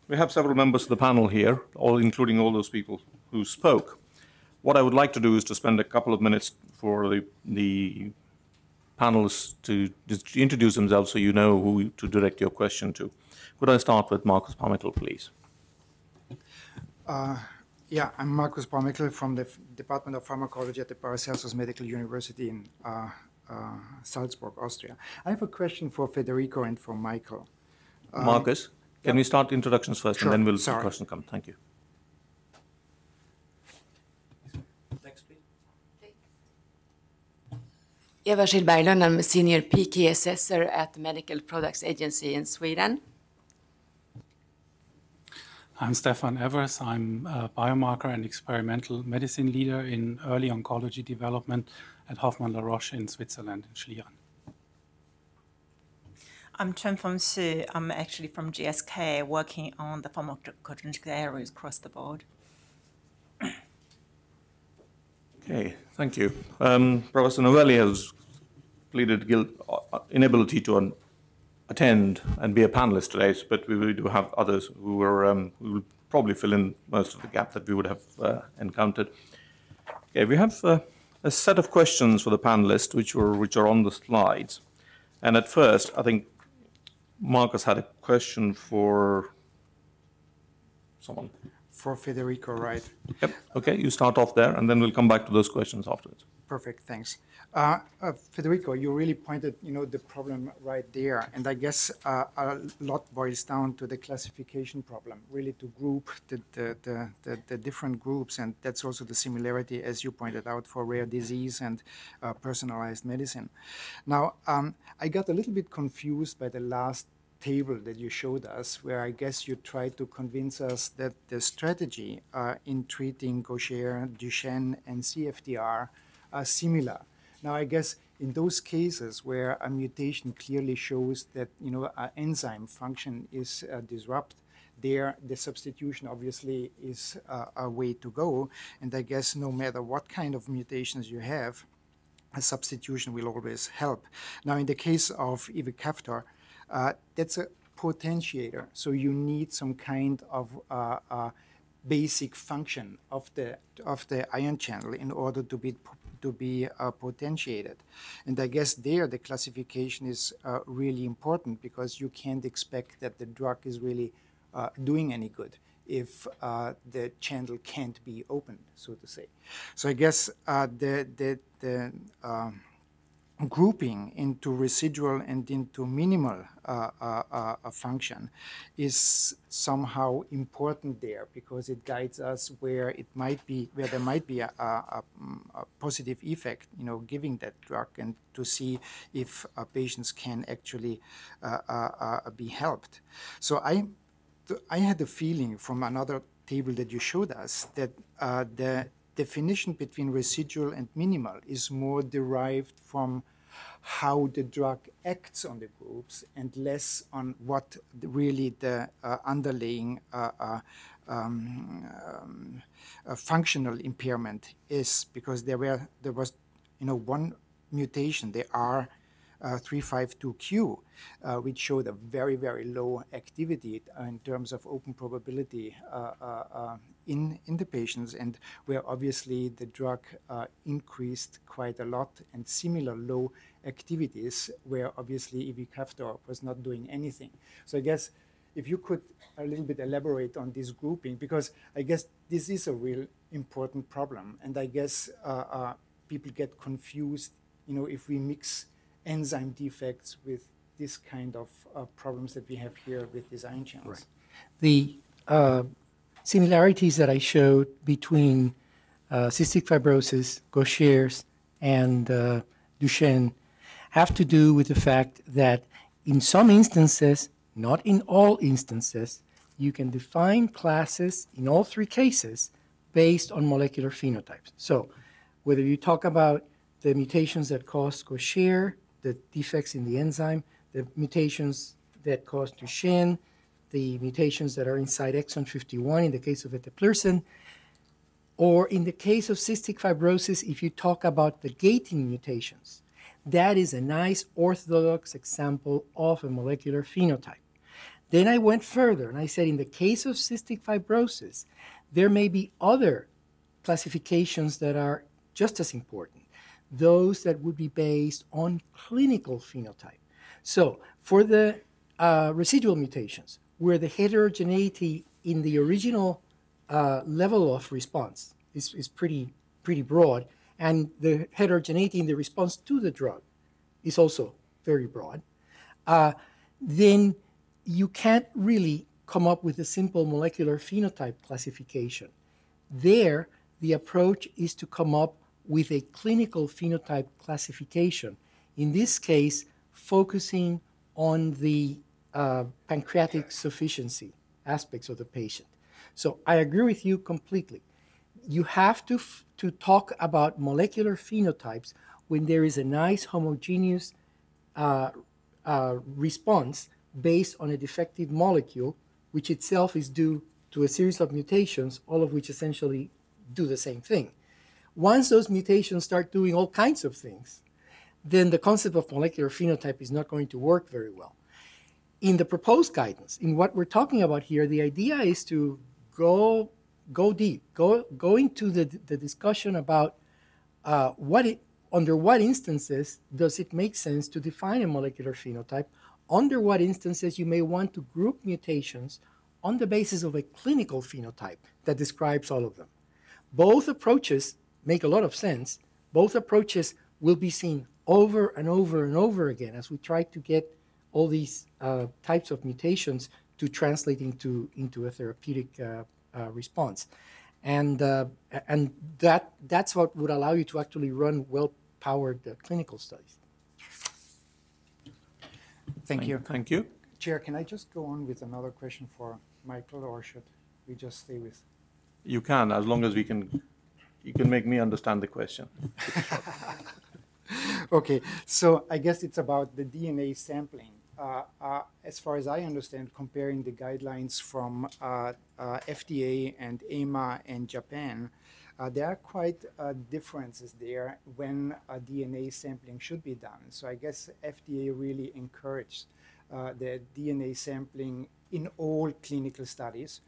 We have several members of the panel here, all including all those people who spoke. What I would like to do is to spend a couple of minutes for the panelists to just introduce themselves so you know who to direct your question to. Could I start with Marcus Parmickle, please? Yeah, I'm Marcus Parmickle from the Department of Pharmacology at the Paracelsus Medical University in Salzburg, Austria. I have a question for Federico and for Michael. Marcus, can we start introductions first, Sure, and then we'll sorry. the question come. Thank you. Next, please. Eva Schillberglund, I'm a senior PK assessor at the Medical Products Agency in Sweden. I'm Stefan Evers. I'm a biomarker and experimental medicine leader in early oncology development at Hoffmann La Roche in Switzerland, in Schlieren. I'm Chen Feng Xu. I'm actually from GSK, working on the pharmacogenomic areas across the board. Okay, thank you. Professor Novelli has pleaded inability to attend and be a panelist today, but we do have others who will probably fill in most of the gap that we would have encountered. Okay, we have a set of questions for the panelists, which are on the slides. And at first, I think Marcus had a question for someone. For Federico, right? Yep. Okay, you start off there, and then we'll come back to those questions afterwards. Perfect, thanks. Federico, you really pointed, the problem right there, and I guess a lot boils down to the classification problem, really to group the different groups, and that's also the similarity, as you pointed out, for rare disease and personalized medicine. Now, I got a little bit confused by the last table that you showed us, where I guess you tried to convince us that the strategy in treating Gaucher, Duchenne, and CFTR are similar. Now, I guess in those cases where a mutation clearly shows that an enzyme function is disrupted, there the substitution obviously is a way to go. And I guess no matter what kind of mutations you have, a substitution will always help. Now, in the case of ivacaftor, that's a potentiator, so you need some kind of basic function of the ion channel in order to be potentiated. And I guess there the classification is really important, because you can't expect that the drug is really doing any good if the channel can't be opened, so to say. So I guess the grouping into residual and into minimal function is somehow important there, because it guides us where there might be a positive effect, giving that drug, and to see if patients can actually be helped. So I had a feeling from another table that you showed us that the definition between residual and minimal is more derived from how the drug acts on the groups and less on what really the underlying functional impairment is, because there was one mutation, the R352Q, which showed a very, very low activity in terms of open probability in the patients, and where obviously the drug increased quite a lot, and similar low activities where obviously ivacaftor was not doing anything. So I guess if you could a little bit elaborate on this grouping, because I guess this is a real important problem, and I guess people get confused, if we mix enzyme defects with this kind of problems that we have here with these ion channels. Right. The similarities that I showed between cystic fibrosis, Gaucher's, and Duchenne have to do with the fact that in some instances, not in all instances, you can define classes in all three cases based on molecular phenotypes. So whether you talk about the mutations that cause Gaucher, the defects in the enzyme, the mutations that cause Duchenne, the mutations that are inside exon 51 in the case of eteplirsen, or in the case of cystic fibrosis, if you talk about the gating mutations, that is a nice orthodox example of a molecular phenotype. Then I went further and I said, in the case of cystic fibrosis, there may be other classifications that are just as important, those that would be based on clinical phenotype. So for the residual mutations, where the heterogeneity in the original level of response is pretty broad, and the heterogeneity in the response to the drug is also very broad, then you can't really come up with a simple molecular phenotype classification. There, the approach is to come up with a clinical phenotype classification, in this case, focusing on the pancreatic sufficiency aspects of the patient. So I agree with you completely. You have to talk about molecular phenotypes when there is a nice homogeneous response based on a defective molecule, which itself is due to a series of mutations, all of which essentially do the same thing. Once those mutations start doing all kinds of things, then the concept of molecular phenotype is not going to work very well. In the proposed guidance, in what we're talking about here, the idea is to go deep, go into the discussion about under what instances does it make sense to define a molecular phenotype, under what instances you may want to group mutations on the basis of a clinical phenotype that describes all of them. Both approaches make a lot of sense. Both approaches will be seen over and over and over again as we try to get all these types of mutations to translate into a therapeutic response. And that's what would allow you to actually run well-powered clinical studies. Thank you. Thank you. Chair, can I just go on with another question for Michael, or should we just stay with? You can, as long as you can make me understand the question. Okay, so I guess it's about the DNA sampling. As far as I understand, comparing the guidelines from FDA and EMA and Japan, there are quite differences there when DNA sampling should be done. So I guess FDA really encouraged the DNA sampling in all clinical studies,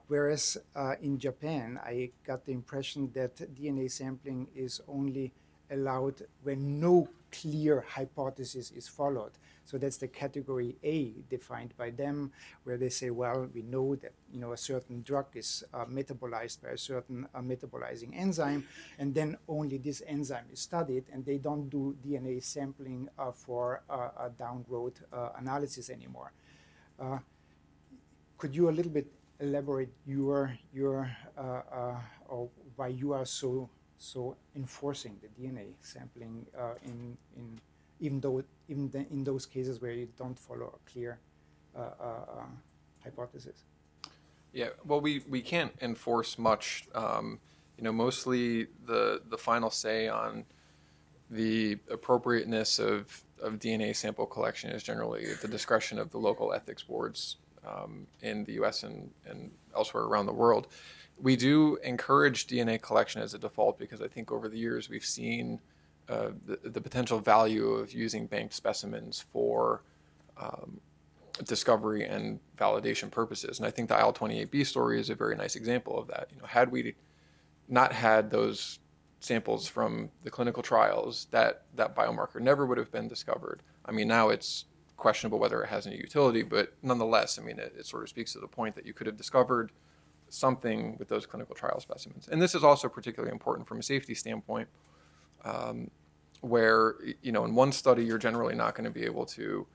whereas in Japan, I got the impression that DNA sampling is only allowed when no clear hypothesis is followed. So that's the category A defined by them, where they say, well, we know that a certain drug is metabolized by a certain metabolizing enzyme, and then only this enzyme is studied, and they don't do DNA sampling for a down road analysis anymore. Could you a little bit elaborate or why you are so enforcing the DNA sampling even in those cases where you don't follow a clear hypothesis? Yeah, well, we can't enforce much. Mostly the final say on the appropriateness of DNA sample collection is generally at the discretion of the local ethics boards in the U.S. and elsewhere around the world. We do encourage DNA collection as a default because I think over the years we've seen the potential value of using banked specimens for discovery and validation purposes. And I think the IL-28B story is a very nice example of that. Had we not had those samples from the clinical trials, that biomarker never would have been discovered. I mean, now it's questionable whether it has any utility, but nonetheless, I mean, it sort of speaks to the point that you could have discovered something with those clinical trial specimens. And this is also particularly important from a safety standpoint, where, in one study, you're generally not going to be able to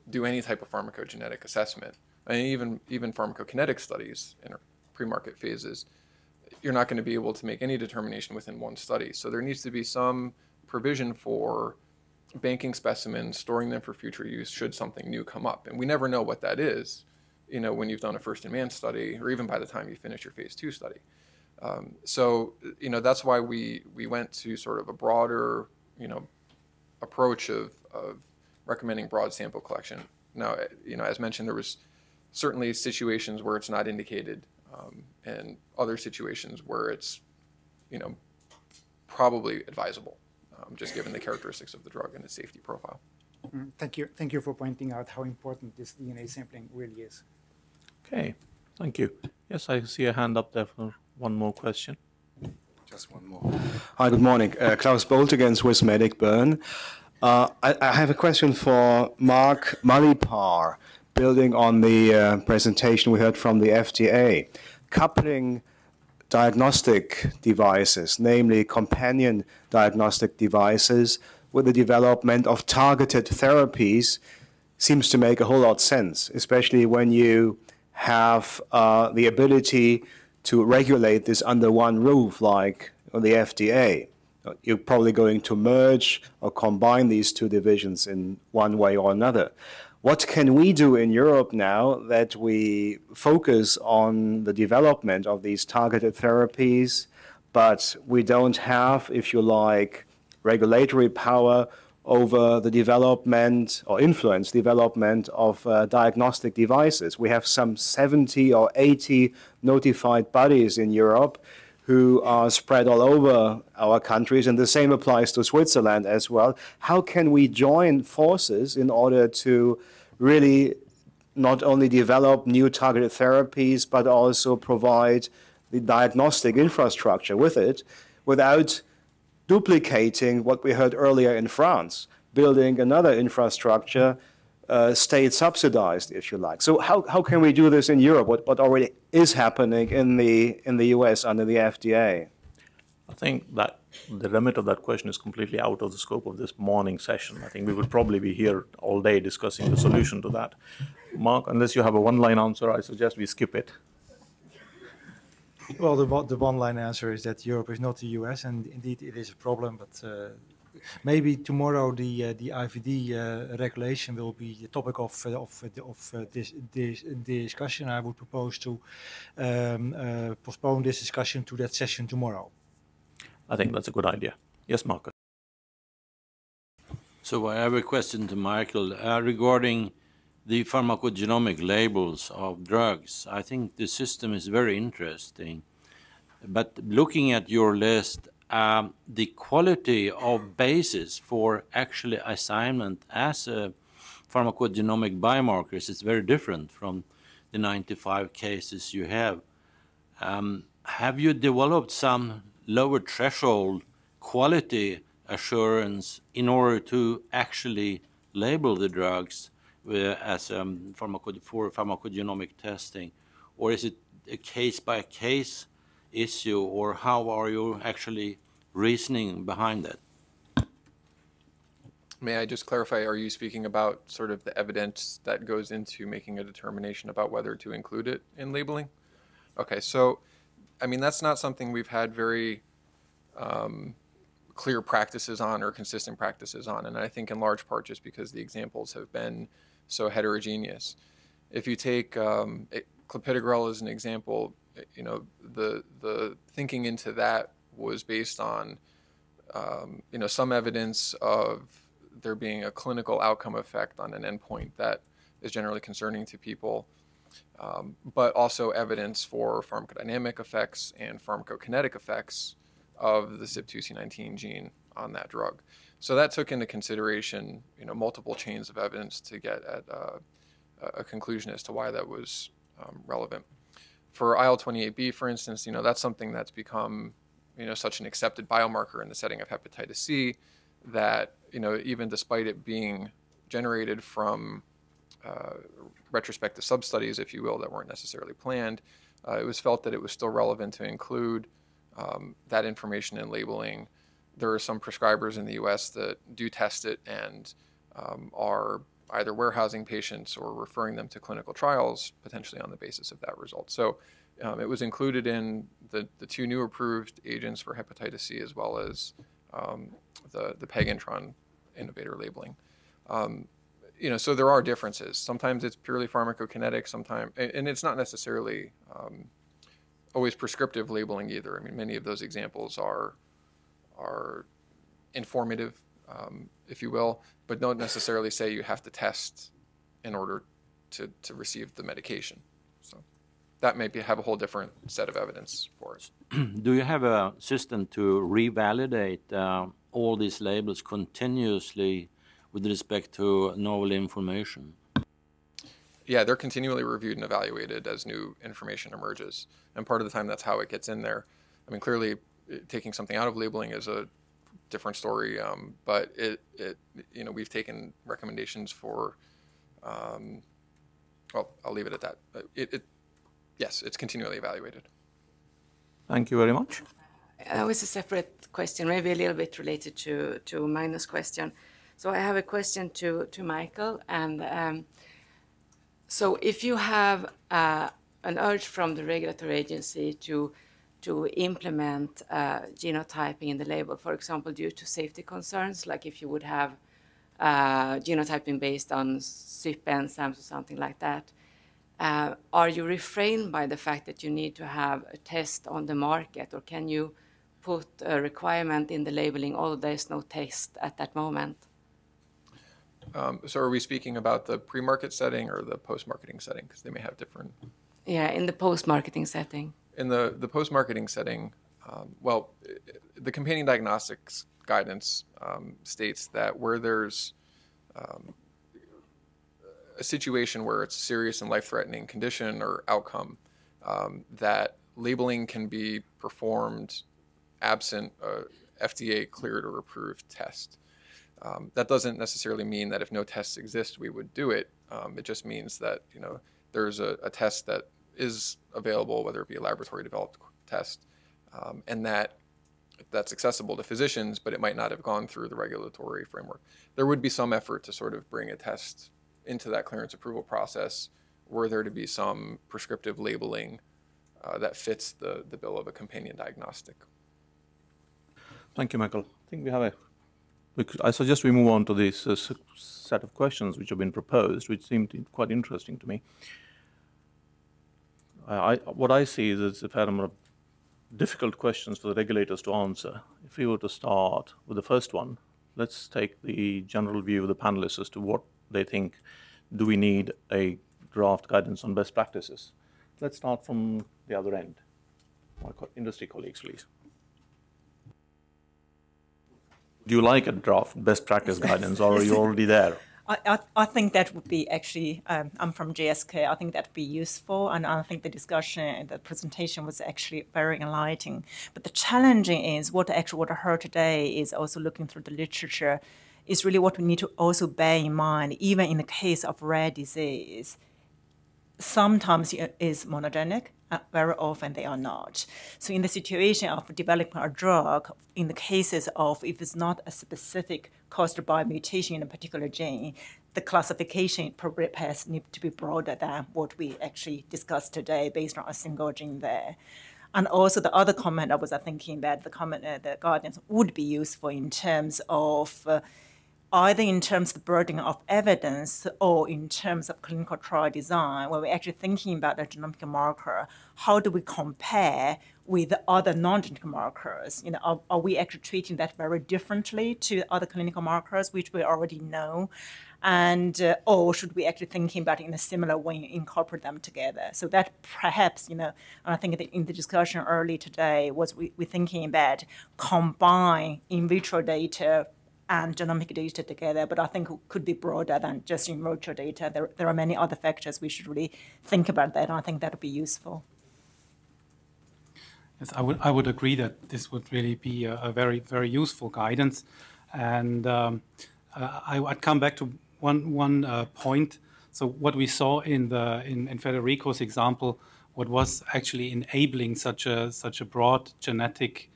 do any type of pharmacogenetic assessment. I mean, even pharmacokinetic studies in pre-market phases, you're not going to be able to make any determination within one study. So there needs to be some provision for banking specimens, storing them for future use should something new come up. And we never know what that is, when you've done a first-in-man study, or even by the time you finish your phase 2 study. So that's why we went to sort of a broader, approach of recommending broad sample collection. Now, as mentioned, there was certainly situations where it's not indicated, and other situations where it's, probably advisable, just given the characteristics of the drug and its safety profile. Thank you for pointing out how important this DNA sampling really is. Okay, thank you. Yes, I see a hand up there for one more question. Just one more. Hi, good morning. Klaus Bolt again, Swiss Medic Bern. I have a question for Mark Malipar, building on the presentation we heard from the FDA. Coupling diagnostic devices, namely companion diagnostic devices, with the development of targeted therapies seems to make a whole lot of sense, especially when you have the ability to regulate this under one roof, like the FDA. You're probably going to merge or combine these two divisions in one way or another. What can we do in Europe now that we focus on the development of these targeted therapies, but we don't have, if you like, regulatory power over the development or influence development of diagnostic devices? We have some 70 or 80 notified bodies in Europe who are spread all over our countries, and the same applies to Switzerland as well. How can we join forces in order to really not only develop new targeted therapies, but also provide the diagnostic infrastructure with it without duplicating what we heard earlier in France, building another infrastructure, state subsidized, if you like. So how can we do this in Europe, what already is happening in the US under the FDA? I think that the remit of that question is completely out of the scope of this morning session. I think we would probably be here all day discussing the solution to that. Mark, unless you have a one-line answer, I suggest we skip it. Well, the one-line answer is that Europe is not the US, and indeed it is a problem, but maybe tomorrow the IVD regulation will be the topic of this discussion. I would propose to postpone this discussion to that session tomorrow. I think that's a good idea. Yes, Marcus. So I have a question to Michael regarding the pharmacogenomic labels of drugs. I think the system is very interesting, but looking at your list, the quality of basis for actually assignment as a pharmacogenomic biomarkers is very different from the 95 cases you have. Have you developed some lower threshold quality assurance in order to actually label the drugs as for pharmacogenomic testing? Or is it a case-by-case issue, or how are you actually reasoning behind that? May I just clarify, are you speaking about sort of the evidence that goes into making a determination about whether to include it in labeling? Okay, so, I mean, that's not something we've had very clear practices on or consistent practices on, and I think in large part just because the examples have been so heterogeneous. If you take clopidogrel as an example, you know, the thinking into that was based on, you know, some evidence of there being a clinical outcome effect on an endpoint that is generally concerning to people, but also evidence for pharmacodynamic effects and pharmacokinetic effects of the CYP2C19 gene on that drug. So that took into consideration, you know, multiple chains of evidence to get at a conclusion as to why that was relevant. For IL-28B, for instance, you know, that's something that's become, you know, such an accepted biomarker in the setting of hepatitis C that, you know, even despite it being generated from retrospective sub-studies, if you will, that weren't necessarily planned, it was felt that it was still relevant to include that information in labeling. There are some prescribers in the US that do test it and are either warehousing patients or referring them to clinical trials, potentially on the basis of that result. So it was included in the two new approved agents for hepatitis C, as well as the PEG-Intron innovator labeling. You know, so there are differences. Sometimes it's purely pharmacokinetic, sometimes, and it's not necessarily always prescriptive labeling either. I mean, many of those examples are informative, if you will, but don't necessarily say you have to test in order to receive the medication. So that may have a whole different set of evidence for it. Do you have a system to revalidate all these labels continuously with respect to novel information? Yeah, they're continually reviewed and evaluated as new information emerges. And part of the time, that's how it gets in there. I mean, clearly, taking something out of labeling is a different story, but we've taken recommendations for, well, I'll leave it at that. Yes, it's continually evaluated. Thank you very much. With a separate question, maybe a little bit related to Magnus' question. So I have a question to Michael, and so if you have an urge from the regulatory agency to implement genotyping in the label, for example, due to safety concerns, like if you would have genotyping based on CYP enzymes or something like that, are you refrained by the fact that you need to have a test on the market, or can you put a requirement in the labeling, although there's no test at that moment? So are we speaking about the pre-market setting or the post-marketing setting? Because they may have different... Yeah, in the post-marketing setting. In the post-marketing setting, well, the companion diagnostics guidance states that where there's a situation where it's a serious and life-threatening condition or outcome, that labeling can be performed absent a FDA-cleared or approved test. That doesn't necessarily mean that if no tests exist, we would do it. It just means that there's a test that is available, whether it be a laboratory-developed test, and that's accessible to physicians, but it might not have gone through the regulatory framework. There would be some effort to sort of bring a test into that clearance approval process, were there to be some prescriptive labeling that fits the bill of a companion diagnostic. Thank you, Michael. I think we have I suggest we move on to this set of questions which have been proposed, which seemed quite interesting to me. What I see is it's a fair number of difficult questions for the regulators to answer. If we were to start with the first one, let's take the general view of the panelists as to what they think. Do we need a draft guidance on best practices? Let's start from the other end. My industry colleagues, please. Do you like a draft best practice guidance, or are you already there? I think that would be actually, I'm from GSK, I think that would be useful, and I think the discussion and the presentation was actually very enlightening. But the challenging is what I heard today is also looking through the literature, is really what we need to also bear in mind, even in the case of rare disease. Sometimes it is monogenic, very often they are not. So in the situation of developing a drug, in the cases of if it's not a specific caused by mutation in a particular gene, the classification perhaps needs to be broader than what we actually discussed today based on a single gene there. And also the other comment I was thinking that the guidance would be useful in terms of either in terms of the burden of evidence or in terms of clinical trial design, where we're actually thinking about the genomic marker, how do we compare with other non-genomic markers? Are we actually treating that very differently to other clinical markers, which we already know? And or should we actually thinking about it in a similar way and incorporate them together? So that perhaps, and I think in the discussion early today was we're thinking about combine in vitro data and genomic data together, but I think it could be broader than just in vitro data. There are many other factors we should really think about that, and I think that would be useful. Yes, I would agree that this would really be a very, very useful guidance. And I'd come back to one point. So what we saw in Federico's example, what was actually enabling such a broad genetic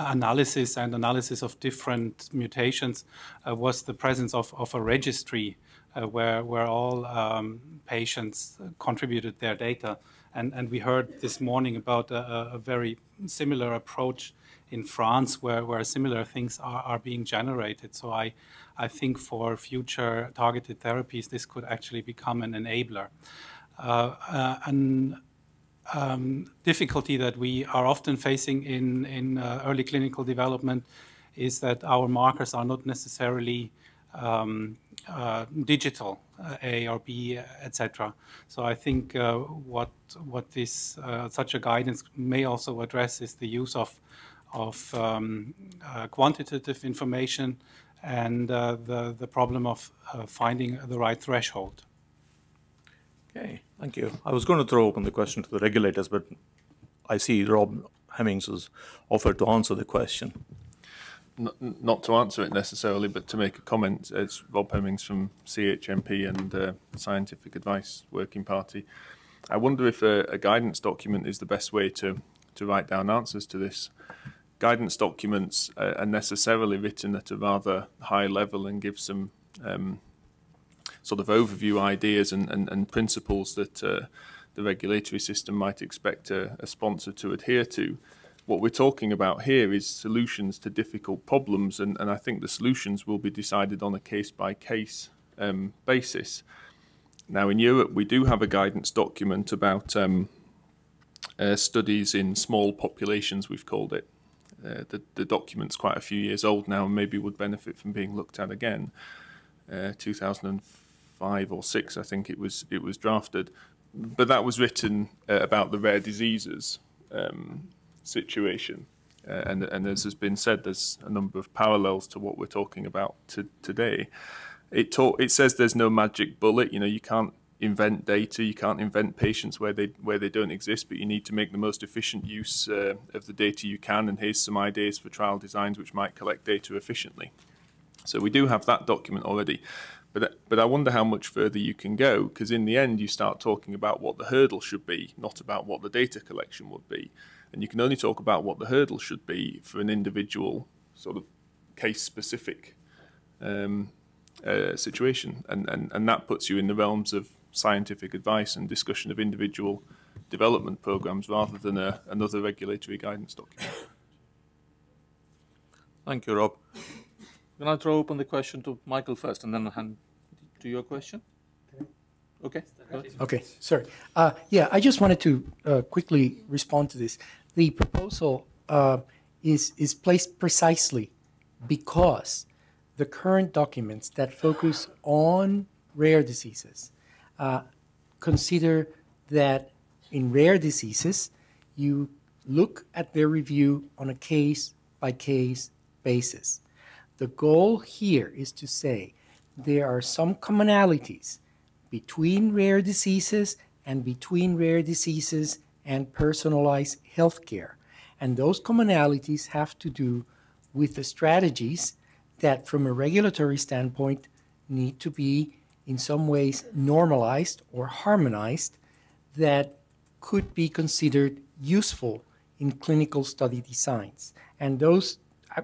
analysis of different mutations was the presence of a registry where all patients contributed their data. And we heard this morning about a very similar approach in France where similar things are being generated. So I think for future targeted therapies, this could actually become an enabler. Difficulty that we are often facing in early clinical development is that our markers are not necessarily digital, A or B, etc. So I think what this such a guidance may also address is the use of quantitative information and the problem of finding the right threshold. Okay, thank you. I was going to throw open the question to the regulators, but I see Rob Hemmings has offered to answer the question. Not to answer it necessarily, but to make a comment. It's Rob Hemmings from CHMP and Scientific Advice Working Party. I wonder if a guidance document is the best way to write down answers to this. Guidance documents are necessarily written at a rather high level and give some sort of overview ideas and principles that the regulatory system might expect a sponsor to adhere to. What we're talking about here is solutions to difficult problems, and I think the solutions will be decided on a case-by-case basis. Now, in Europe, we do have a guidance document about studies in small populations, we've called it. The document's quite a few years old now and maybe would benefit from being looked at again. 2005 or 6, I think it was drafted. But that was written about the rare diseases situation. And as has been said, there's a number of parallels to what we're talking about today. It says there's no magic bullet. You know, you can't invent data, you can't invent patients where they don't exist, but you need to make the most efficient use of the data you can. And here's some ideas for trial designs which might collect data efficiently. So we do have that document already. But I wonder how much further you can go, because in the end you start talking about what the hurdle should be, not about what the data collection would be. And you can only talk about what the hurdle should be for an individual sort of case-specific situation. And that puts you in the realms of scientific advice and discussion of individual development programs rather than another regulatory guidance document. Thank you, Rob. Can I throw open the question to Michael first and then hand to your question? Okay. Okay, sorry. Yeah, I just wanted to quickly respond to this. The proposal is placed precisely because the current documents that focus on rare diseases consider that in rare diseases, you look at their review on a case-by-case basis. The goal here is to say there are some commonalities between rare diseases and between rare diseases and personalized healthcare. And those commonalities have to do with the strategies that from a regulatory standpoint need to be in some ways normalized or harmonized that could be considered useful in clinical study designs. And those,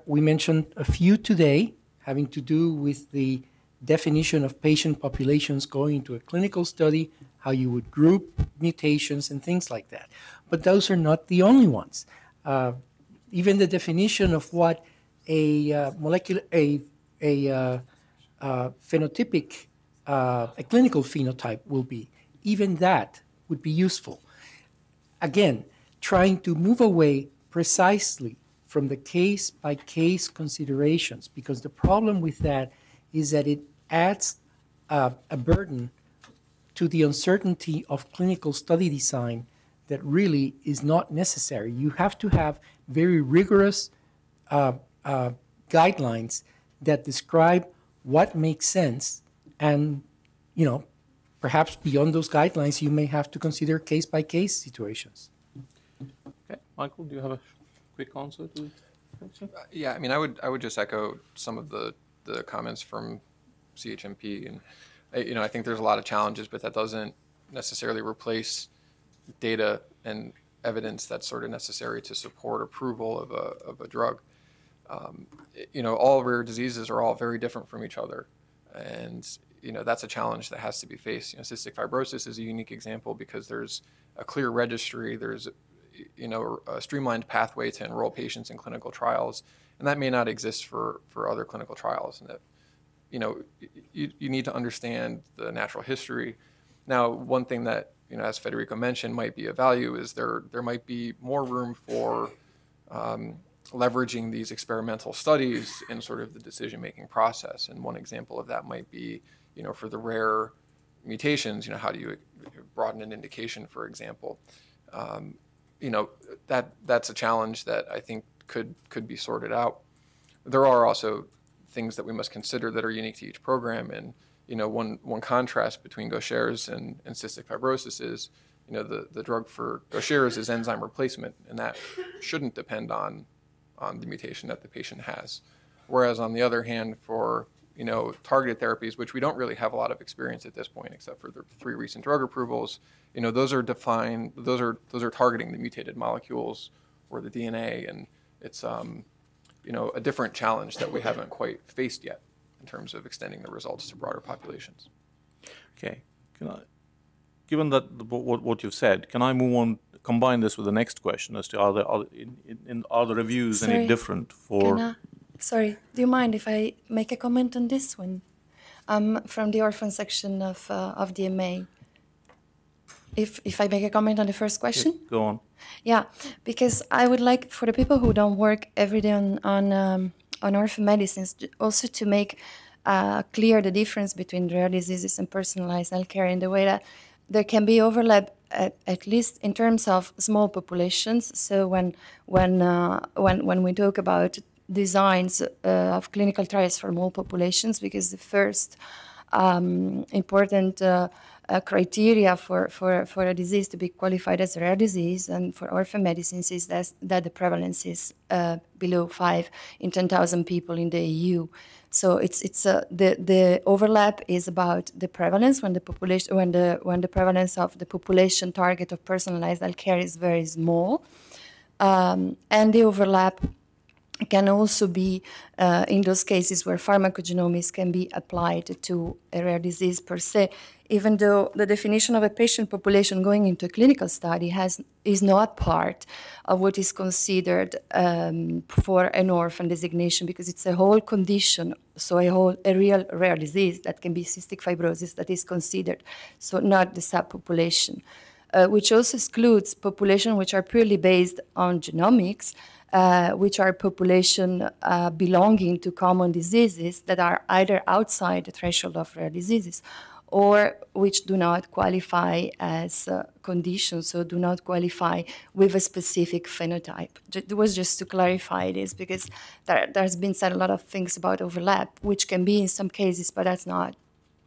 we mentioned a few today, having to do with the definition of patient populations going into a clinical study, how you would group mutations and things like that. But those are not the only ones. Even the definition of what a phenotypic, a clinical phenotype will be, even that would be useful. Again, trying to move away precisely from the case-by-case considerations, because the problem with that is that it adds a burden to the uncertainty of clinical study design that really is not necessary. You have to have very rigorous guidelines that describe what makes sense, and perhaps beyond those guidelines, you may have to consider case-by-case situations. Okay, Michael, do you have a quick answer to the question? Yeah, I mean, I would just echo some of the comments from CHMP, and I think there's a lot of challenges, but that doesn't necessarily replace data and evidence that's sort of necessary to support approval of a drug. All rare diseases are all very different from each other, and that's a challenge that has to be faced. Cystic fibrosis is a unique example because there's a clear registry, there's a streamlined pathway to enroll patients in clinical trials, and that may not exist for other clinical trials. And that you need to understand the natural history. Now, one thing that as Federico mentioned might be of value is there might be more room for leveraging these experimental studies in sort of the decision-making process. And one example of that might be for the rare mutations, how do you broaden an indication, for example? That's a challenge that I think could be sorted out. There are also things that we must consider that are unique to each program. And one contrast between Gaucher's and cystic fibrosis is, the drug for Gaucher's is enzyme replacement, and that shouldn't depend on the mutation that the patient has. Whereas on the other hand, for targeted therapies, which we don't really have a lot of experience at this point, except for the 3 recent drug approvals, those are defined. Those are targeting the mutated molecules or the DNA, and it's a different challenge that we haven't quite faced yet in terms of extending the results to broader populations. Okay. Given that what you've said, can I move on, combine this with the next question as to are the reviews any different for... Sorry, do you mind if I make a comment on this one? From the orphan section of DMA. If I make a comment on the first question? Yes, go on. Yeah, because I would like, for the people who don't work every day on orphan medicines, also to make clear the difference between rare diseases and personalized healthcare in the way that there can be overlap, at least in terms of small populations. So when we talk about designs of clinical trials for small populations, because the first important criteria for a disease to be qualified as a rare disease and for orphan medicines is that the prevalence is below 5 in 10,000 people in the EU. So the overlap is about the prevalence when the population when the prevalence of the population target of personalized healthcare is very small, and the overlap can also be in those cases where pharmacogenomics can be applied to a rare disease per se, even though the definition of a patient population going into a clinical study is not part of what is considered for an orphan designation, because it's a whole condition, so a real rare disease that can be cystic fibrosis that is considered, so not the subpopulation, which also excludes population which are purely based on genomics, which are population belonging to common diseases that are either outside the threshold of rare diseases or which do not qualify as conditions, so do not qualify with a specific phenotype. It was just to clarify this, because there's been said a lot of things about overlap, which can be in some cases, but that's not,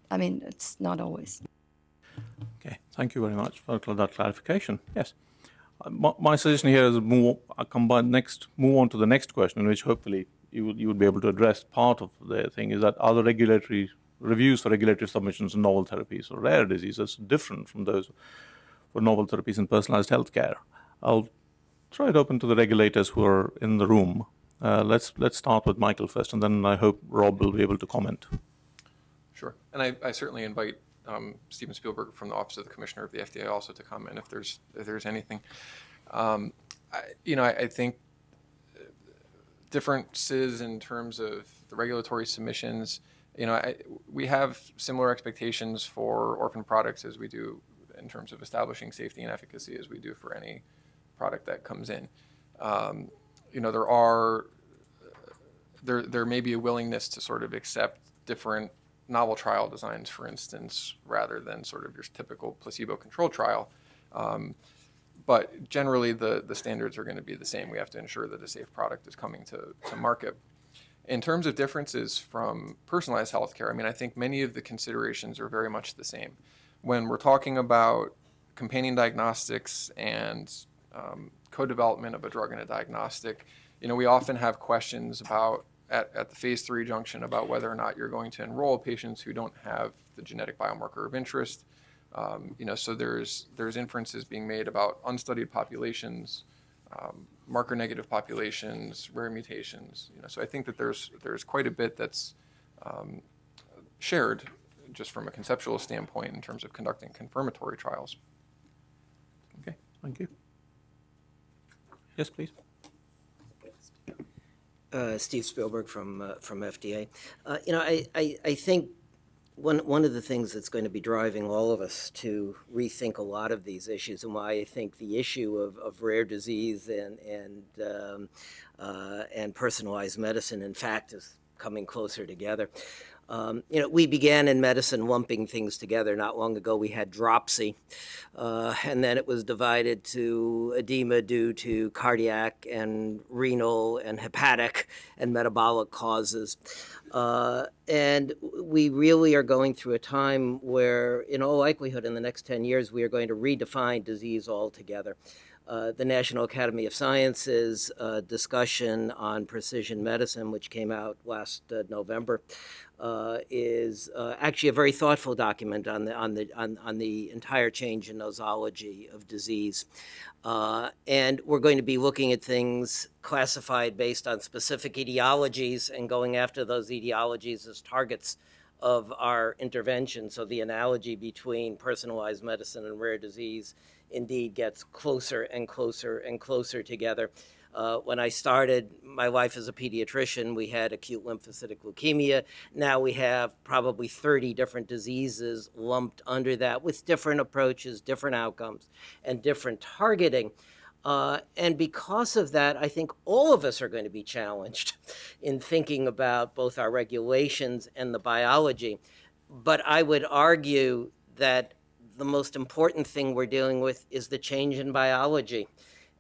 I mean, it's not always. Okay, thank you very much for that clarification. Yes. My suggestion here is move on to the next question, in which hopefully you would be able to address part of the thing, is that are the regulatory reviews for regulatory submissions in novel therapies or rare diseases different from those for novel therapies in personalized healthcare? I'll throw it open to the regulators who are in the room. Let's start with Michael first, and then I hope Rob will be able to comment. Sure, and I certainly invite Steven Spielberg from the Office of the Commissioner of the FDA also to comment if there's anything. I think differences in terms of the regulatory submissions, we have similar expectations for orphan products as we do in terms of establishing safety and efficacy as we do for any product that comes in. There may be a willingness to sort of accept different novel trial designs, for instance, rather than sort of your typical placebo-controlled trial. But generally, the standards are going to be the same. We have to ensure that a safe product is coming to market. In terms of differences from personalized healthcare, I mean, I think many of the considerations are very much the same. When we're talking about companion diagnostics and co-development of a drug and a diagnostic, we often have questions about at the phase 3 junction about whether or not you're going to enroll patients who don't have the genetic biomarker of interest. So there's inferences being made about unstudied populations, marker negative populations, rare mutations. So I think that there's quite a bit that's shared just from a conceptual standpoint in terms of conducting confirmatory trials. Okay, thank you. Yes, please. Steve Spielberg from FDA. I think one of the things that's going to be driving all of us to rethink a lot of these issues, and why I think the issue of rare disease and personalized medicine, in fact, is coming closer together, We began in medicine lumping things together. Not long ago, we had dropsy, and then it was divided to edema due to cardiac and renal and hepatic and metabolic causes. And we really are going through a time where, in all likelihood, in the next 10 years, we are going to redefine disease altogether. The National Academy of Sciences discussion on precision medicine, which came out last November, is actually a very thoughtful document on the entire change in nosology of disease. And we're going to be looking at things classified based on specific etiologies and going after those etiologies as targets of our intervention. So the analogy between personalized medicine and rare disease indeed gets closer and closer and closer together. When I started, my wife is a pediatrician, we had acute lymphocytic leukemia. Now we have probably 30 different diseases lumped under that with different approaches, different outcomes, and different targeting. And because of that, I think all of us are going to be challenged in thinking about both our regulations and the biology. But I would argue that the most important thing we're dealing with is the change in biology.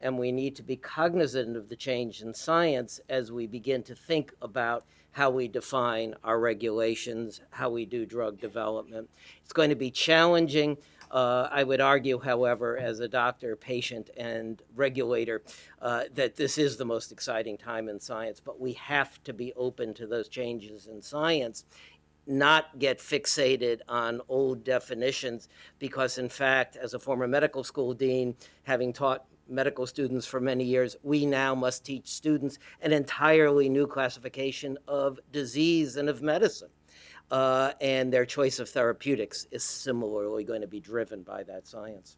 And we need to be cognizant of the change in science as we begin to think about how we define our regulations, how we do drug development. It's going to be challenging. I would argue, however, as a doctor, patient, and regulator, that this is the most exciting time in science. But we have to be open to those changes in science, not get fixated on old definitions, because in fact, as a former medical school dean, having taught medical students for many years, we now must teach students an entirely new classification of disease and of medicine. And their choice of therapeutics is similarly going to be driven by that science.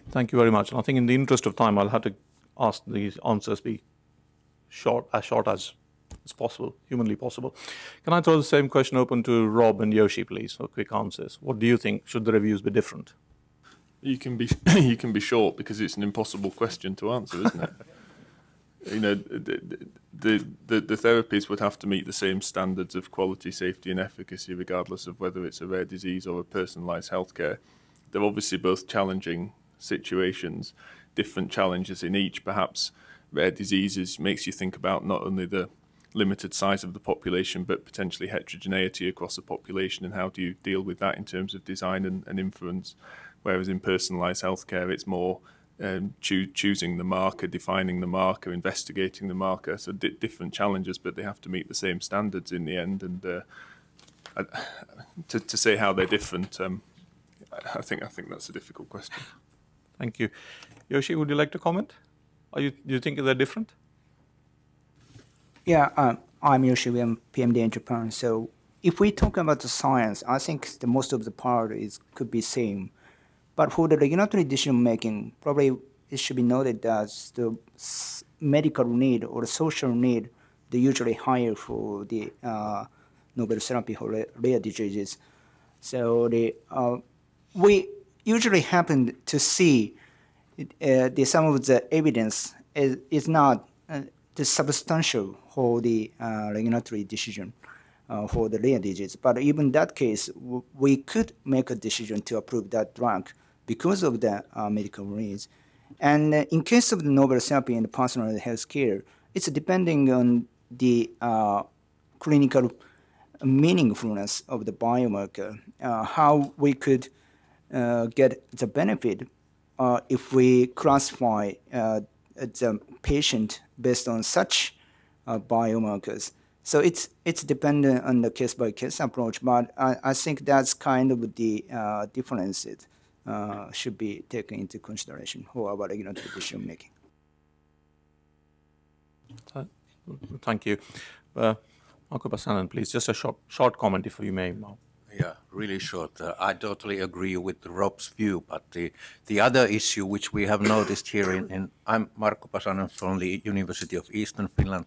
Thank you very much. And I think in the interest of time, I'll have to ask these answers be short as possible, humanly possible. Can I throw the same question open to Rob and Yoshi, please, for quick answers? What do you think? Should the reviews be different? You can be short because it's an impossible question to answer, isn't it? The therapies would have to meet the same standards of quality, safety, and efficacy, regardless of whether it's a rare disease or a personalised healthcare. They're obviously both challenging situations, different challenges in each. Perhaps rare diseases makes you think about not only the limited size of the population, but potentially heterogeneity across the population, and how do you deal with that in terms of design and influence. Whereas in personalised healthcare, it's more choosing the marker, defining the marker, investigating the marker. So different challenges, but they have to meet the same standards in the end. And to say how they're different, I think that's a difficult question. Thank you. Yoshi, would you like to comment? Do you think they're different? Yeah, I'm Yoshi, I'm PMD in Japan. So if we talk about the science, I think the most of the part could be same. But for the regulatory decision making, probably it should be noted that the medical need or the social need, they're usually higher for the novel therapy for rare diseases. So we usually happen to see some of the evidence is not the substantial for the regulatory decision for the rare disease. But even in that case, we could make a decision to approve that drug because of the medical needs. And in case of the novel therapy and personal health care, it's depending on the clinical meaningfulness of the biomarker, how we could get the benefit if we classify the patient based on such biomarkers. So it's dependent on the case-by-case approach, but I think that's kind of the differences should be taken into consideration for our regulatory decision making. Thank you. Marco Passanen, please, just a short comment, if you may. Yeah, really short. I totally agree with Rob's view, but the other issue which we have noticed here I'm Marco Passanen from the University of Eastern Finland,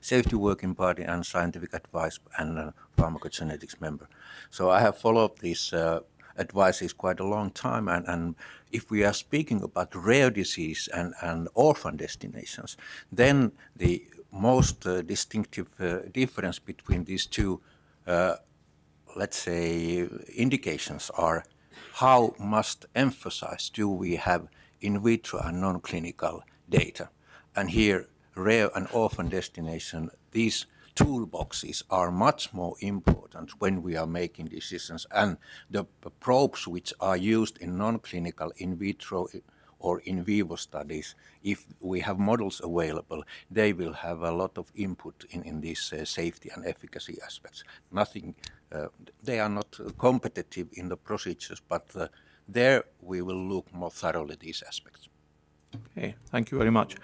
Safety Working Party and Scientific Advice and Pharmacogenetics member. So I have followed these advices quite a long time, and if we are speaking about rare disease and orphan destinations, then the most distinctive difference between these two let's say, indications are how much emphasis do we have in vitro and non-clinical data. And here, rare and orphan destination, these toolboxes are much more important when we are making decisions, and the probes which are used in non-clinical in vitro or in vivo studies, if we have models available, they will have a lot of input in these safety and efficacy aspects. Nothing, they are not competitive in the procedures, but there we will look more thoroughly at these aspects. Okay, thank you very much.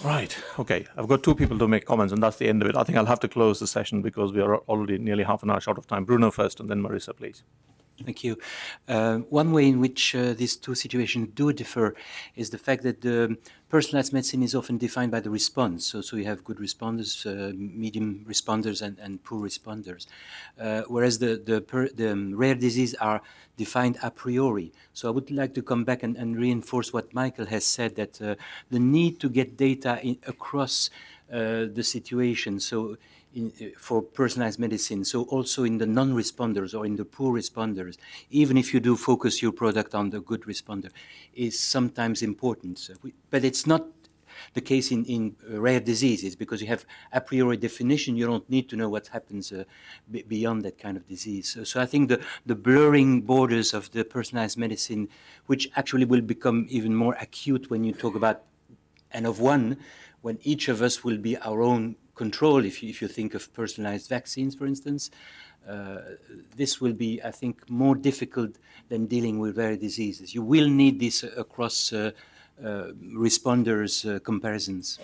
Right, okay, I've got two people to make comments, and that's the end of it. I think I'll have to close the session because we are already nearly half an hour short of time. Bruno first, and then Marissa, please. Thank you. One way in which these two situations do differ is the fact that the personalized medicine is often defined by the response. So you have good responders, medium responders, and poor responders. Whereas the rare disease are defined a priori. So I would like to come back and reinforce what Michael has said, that the need to get data across the situation. So for personalized medicine, so also in the non-responders or in the poor responders, even if you do focus your product on the good responder, is sometimes important. So but it's not the case in rare diseases, because you have a priori definition. You don't need to know what happens beyond that kind of disease. So I think the blurring borders of the personalized medicine, which actually will become even more acute when you talk about N of 1, when each of us will be our own control, if you think of personalized vaccines, for instance, this will be, I think, more difficult than dealing with rare diseases. You will need this across responders comparisons.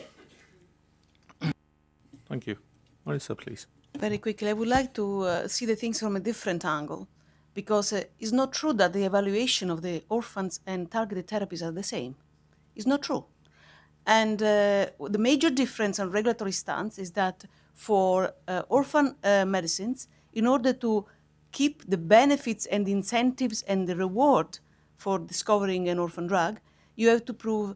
Thank you. Marissa, please. Very quickly, I would like to see the things from a different angle, because it's not true that the evaluation of the orphans and targeted therapies are the same. It's not true. And the major difference on regulatory stance is that for orphan medicines, in order to keep the benefits and the incentives and the reward for discovering an orphan drug, you have to prove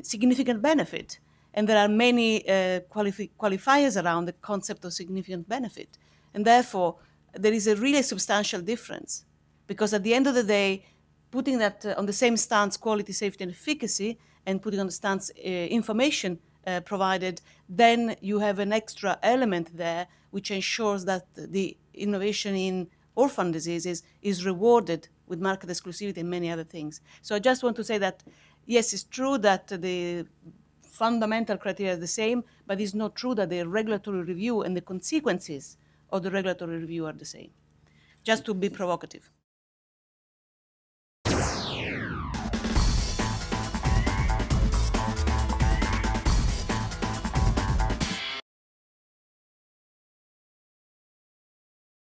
significant benefit. And there are many qualifiers around the concept of significant benefit. And therefore, there is a really substantial difference. Because at the end of the day, putting that on the same stance, quality, safety, and efficacy, and putting on the stance information provided, then you have an extra element there which ensures that the innovation in orphan diseases is rewarded with market exclusivity and many other things. So I just want to say that, yes, it's true that the fundamental criteria are the same, but it's not true that the regulatory review and the consequences of the regulatory review are the same. Just to be provocative.